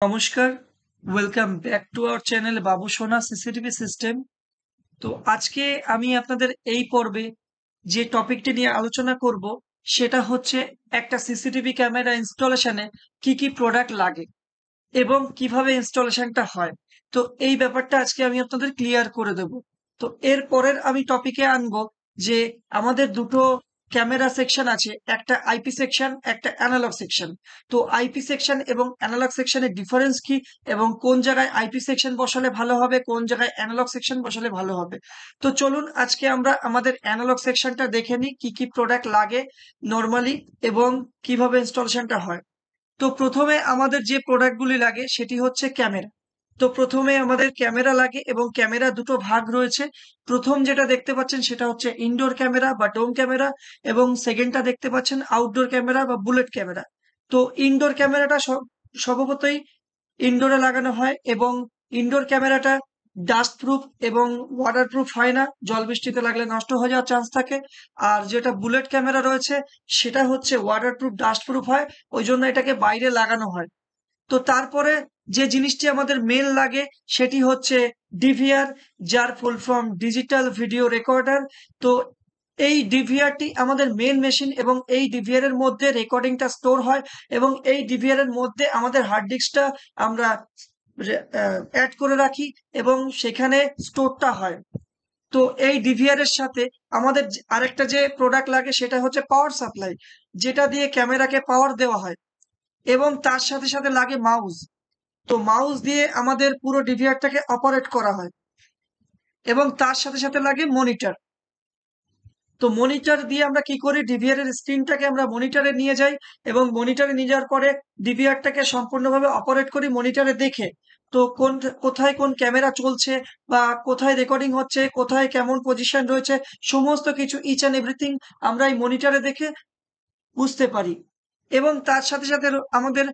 নমস্কার, welcome back to our channel বাবু সোনা CCTV system. তো আজকে আমি আপনাদের এই পর্বে যে টপিকটি নিয়ে আলোচনা করব সেটা হচ্ছে একটা সিসিটিভি ক্যামেরা ইনস্টলেশনে কি প্রোডাক্ট লাগে এবং কিভাবে ইনস্টলেশনটা হয়। তো এই ব্যাপারটা আজকে আমি আপনাদের ক্লিয়ার করে দেব। তো এর পরের আমি টপিকে আনবো যে আমাদের দুটো ক্যামেরা সেকশন আছে, একটা আইপি সেকশন, একটা অ্যানালগ সেকশন। তো আইপি সেকশন এবং অ্যানালগ সেকশনের ডিফারেন্স কি এবং কোন জায়গায় আইপি সেকশন বসালে ভালো হবে, কোন জায়গায় অ্যানালগ সেকশন বসালে ভালো হবে। তো চলুন আজকে আমরা আমাদের অ্যানালগ সেকশনটা দেখে নিই কি প্রোডাক্ট লাগে নরমালি এবং কিভাবে ইনস্টলেশনটা হয়। তো প্রথমে আমাদের যে প্রোডাক্টগুলি লাগে সেটি হচ্ছে ক্যামেরা। তো প্রথমে আমাদের ক্যামেরা লাগে এবং ক্যামেরা দুটো ভাগ রয়েছে। প্রথম যেটা দেখতে পাচ্ছেন সেটা হচ্ছে ইনডোর ক্যামেরা বা ডোম ক্যামেরা এবং সেকেন্ডটা দেখতে পাচ্ছেন আউটডোর ক্যামেরা বা বুলেট ক্যামেরা। তো ইনডোর ক্যামেরাটা স্বভাবতই ইনডোরে লাগানো হয় এবং ইনডোর ক্যামেরাটা ডাস্ট প্রুফ এবং ওয়াটার প্রুফ হয় না, জল বৃষ্টিতে লাগলে নষ্ট হয়ে যাওয়ার চান্স থাকে। আর যেটা বুলেট ক্যামেরা রয়েছে সেটা হচ্ছে ওয়াটার প্রুফ, ডাস্ট প্রুফ হয়, ওই জন্য এটাকে বাইরে লাগানো হয়। তো তারপরে যে জিনিসটি আমাদের মেন লাগে সেটি হচ্ছে ডিভিআর, যার full form digital video recorder. তো এই ডিভিআরটি আমাদের মেন মেশিন এবং এই ডিভিআর এর মধ্যে রেকর্ডিংটা স্টোর হয় এবং এই ডিভিআর এর মধ্যে আমাদের হার্ড ডিস্কটা আমরা অ্যাড করে রাখি এবং সেখানে স্টোরটা হয়। তো এই ডিভিআর এর সাথে আমাদের আরেকটা যে প্রোডাক্ট লাগে সেটা হচ্ছে পাওয়ার সাপ্লাই, যেটা দিয়ে ক্যামেরাকে পাওয়ার দেওয়া হয় এবং তার সাথে সাথে লাগে মাউস। তো মাউস দিয়ে আমাদের পুরো ডিভিআরটাকে অপারেট করা হয় এবং তার সাথে সাথে লাগে মনিটর। তো মনিটর দিয়ে আমরা কি করি, ডিভিআর এর স্ক্রিনটাকে আমরা মনিটরে নিয়ে যাই এবং মনিটরে নিয়ে যাওয়ার পরে ডিভিআরটাকে সম্পূর্ণভাবে অপারেট করি মনিটরে দেখে। তো কোথায় কোন ক্যামেরা চলছে বা কোথায় রেকর্ডিং হচ্ছে, কোথায় কেমন পজিশন রয়েছে, সমস্ত কিছু ইচ অ্যান্ড এভরিথিং আমরা এই মনিটরে দেখে বুঝতে পারি। এবং তার সাথে সাথে আমাদের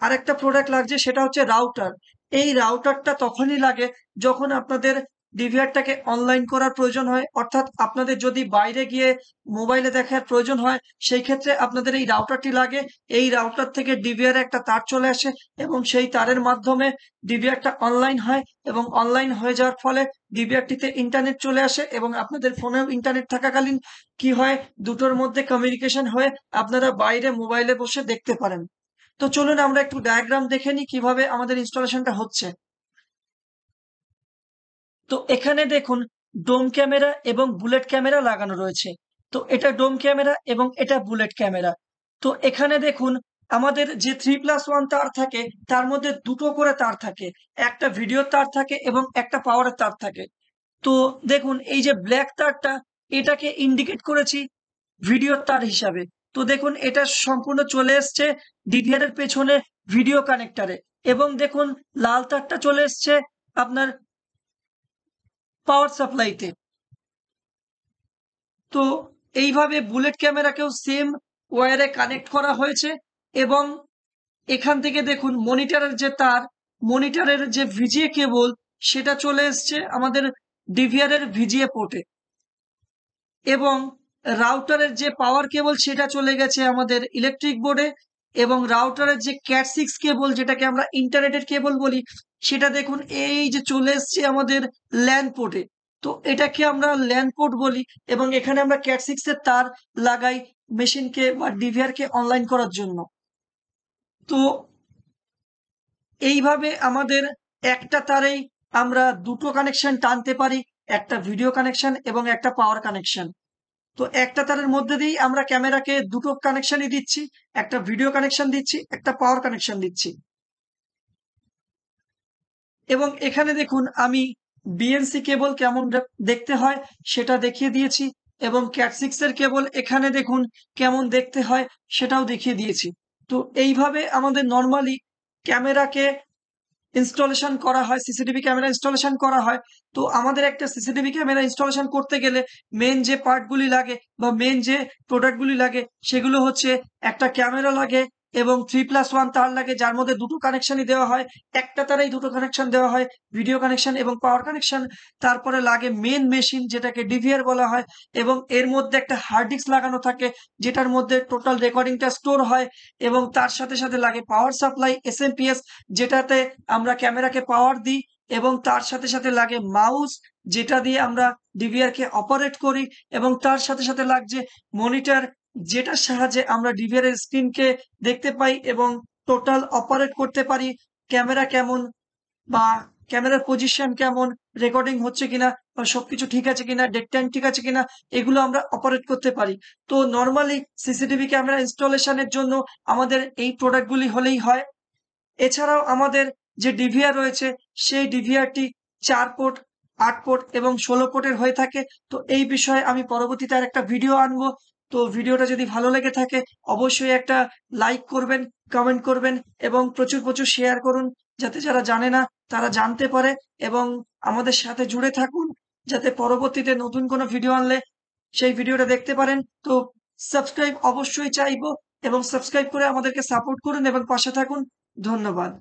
আরেকটা প্রোডাক্ট লাগছে সেটা হচ্ছে রাউটার। এই রাউটারটা তখনই লাগে যখন আপনাদের ডিভিআরটাকে অনলাইন করার প্রয়োজন হয়, অর্থাৎ আপনাদের যদি বাইরে গিয়ে মোবাইলে দেখার প্রয়োজন হয় সেই ক্ষেত্রে আপনাদের এই রাউটারটি লাগে। এই রাউটার থেকে ডিভিআর একটা তার চলে আসে এবং সেই তারের মাধ্যমে ডিভিআরটা অনলাইন হয় এবং অনলাইন হয়ে যাওয়ার ফলে ডিভিআরটিতে ইন্টারনেট চলে আসে এবং আপনাদের ফোনেও ইন্টারনেট থাকাকালীন কি হয়, দুটোর মধ্যে কমিউনিকেশন হয়ে আপনারা বাইরে মোবাইলে বসে দেখতে পারেন। তো চলুন আমরা একটু ডায়াগ্রাম দেখে নিই কিভাবে আমাদের ইনস্টলেশনটা হচ্ছে। তো এখানে দেখুন ডোম ক্যামেরা এবং বুলেট ক্যামেরা লাগানো রয়েছে। তো এটা ডোম ক্যামেরা এবং এটা বুলেট ক্যামেরা। তো এখানে দেখুন আমাদের যে 3+1 তার থাকে তার মধ্যে দুটো করে তার থাকে, একটা ভিডিও তার থাকে এবং একটা পাওয়ারের তার থাকে। তো দেখুন এই যে ব্ল্যাক তারটা, এটাকে ইন্ডিকেট করেছি ভিডিও তার হিসাবে। তো দেখুন এটা সম্পূর্ণ চলে এসছে ডিভিআর এর পেছনে ভিডিও কানেক্টরে এবং দেখুন লাল তারটা চলে এসছে আপনার পাওয়ার সাপ্লাইতে। তো এইভাবে বুলেট ক্যামেরাকেও সেম ওয়্যারে কানেক্ট করা হয়েছে এবং এখান থেকে দেখুন মনিটরের যে তার, মনিটরের যে ভিজিএ কেবল সেটা চলে এসছে আমাদের ডিভিআর এর ভিজিএ পোর্টে এবং রাউটারের যে পাওয়ার কেবল সেটা চলে গেছে আমাদের ইলেকট্রিক বোর্ডে এবং রাউটারের যে ক্যাট 6 কেবল, যেটাকে আমরা ইন্টারনেটের কেবল বলি, সেটা দেখুন এই যে চলে এসছে আমাদের ল্যান পোর্টে। তো এটাকে আমরা ল্যান পোর্ট বলি এবং এখানে আমরা ক্যাট 6 এর তার লাগাই মেশিনকে বা ডিভিআর কে অনলাইন করার জন্য। তো এইভাবে আমাদের একটা তারেই আমরা দুটো কানেকশন টানতে পারি, একটা ভিডিও কানেকশন এবং একটা পাওয়ার কানেকশন। তো একটা তারের মধ্যে দিয়েই আমরা ক্যামেরাকে দুটো কানেকশনই দিচ্ছি, একটা ভিডিও কানেকশন দিচ্ছি, একটা পাওয়ার কানেকশন দিচ্ছি। এবং এখানে দেখুন আমি বিএনসি কেবল কেমন দেখতে হয় সেটা দেখিয়ে দিয়েছি এবং ক্যাট 6 এর কেবল এখানে দেখুন কেমন দেখতে হয় সেটাও দেখিয়ে দিয়েছি। তো এইভাবে আমাদের নর্মালি ক্যামেরাকে ইনস্টলেশন করা হয়, সিসিটিভি ক্যামেরা ইনস্টলেশন করা হয়। তো আমাদের একটা সিসিটিভি ক্যামেরা ইনস্টলেশন করতে গেলে মেন যে পার্টগুলি লাগে বা মেন যে প্রোডাক্টগুলি লাগে সেগুলো হচ্ছে একটা ক্যামেরা লাগে, এবং 3+1 তার লাগে, যার মধ্যে দুটো কানেকশনই দেওয়া হয়। একটা তারেই দুটো কানেকশন দেওয়া হয়, ভিডিও কানেকশন এবং পাওয়ার কানেকশন। তারপরে লাগে মেন মেশিন, যেটাকে ডিভিআর বলা হয়, এবং এর মধ্যে একটা হার্ড ডিস্ক লাগানো থাকে, যেটার মধ্যে টোটাল রেকর্ডিংটা স্টোর হয়। এবং তার সাথে সাথে লাগে পাওয়ার সাপ্লাই এসএমপিএস, যেটাতে আমরা ক্যামেরাকে পাওয়ার দিই। এবং তার সাথে সাথে লাগে মাউস, যেটা দিয়ে আমরা ডিভিআর কে অপারেট করি। এবং তার সাথে সাথে লাগছে মনিটর, যেটার সাহায্যে আমরা ডিভিআর এর স্ক্রিনকে দেখতে পাই এবং টোটাল অপারেট করতে পারি। ক্যামেরা কেমন, বা ক্যামেরার পজিশন কেমন, রেকর্ডিং হচ্ছে কিনা, বা সবকিছু ঠিক আছে কিনা, ডেট টাইম ঠিক আছে কিনা, এগুলো আমরা অপারেট করতে পারি। তো নরমালি সিসিটিভি ক্যামেরা ইনস্টলেশনের জন্য আমাদের এই প্রোডাক্টগুলি হলেই হয়। এছাড়াও আমাদের যে ডিভিআর রয়েছে, সেই ডিভিআরটি 4 পোর্ট, 8 পোর্ট এবং 16 পোর্টের হয়ে থাকে। তো এই বিষয়ে আমি পরবর্তীতে আরেকটা ভিডিও আনবো। তো ভিডিওটা যদি ভালো লেগে থাকে, অবশ্যই একটা লাইক করবেন, কমেন্ট করবেন এবং প্রচুর, প্রচুর শেয়ার করুন, যাতে যারা জানে না তারা জানতে পারে। এবং আমাদের সাথে জুড়ে থাকুন, যাতে পরবর্তীতে নতুন কোনো ভিডিও আনলে সেই ভিডিওটা দেখতে পারেন। তো সাবস্ক্রাইব অবশ্যই চাইবো, এবং সাবস্ক্রাইব করে আমাদেরকে সাপোর্ট করুন এবং পাশে থাকুন। ধন্যবাদ।